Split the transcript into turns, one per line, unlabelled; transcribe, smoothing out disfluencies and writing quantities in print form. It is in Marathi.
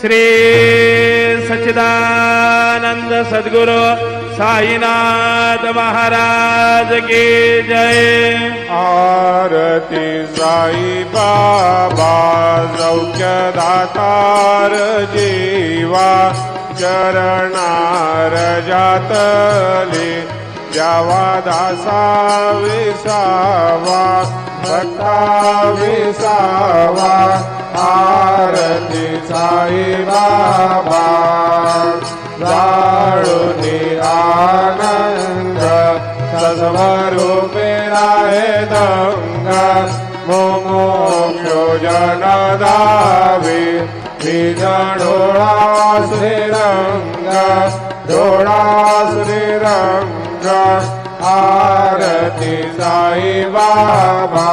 श्री सच्चिदानंद सद्गुरु साईनाथ महाराज की जय।
आरती साई बाबा सौख्यदातार जीवा चरणार जातले द्यावा दासा विसावा भक्ता विसावा। आरती साई बाबा जाळूनी आनंद सस्वरूपे राहे दंगा मोक्षोजन दावी डोळा श्रीरंग डोळा श्रीरंग। आरती साई बाबा।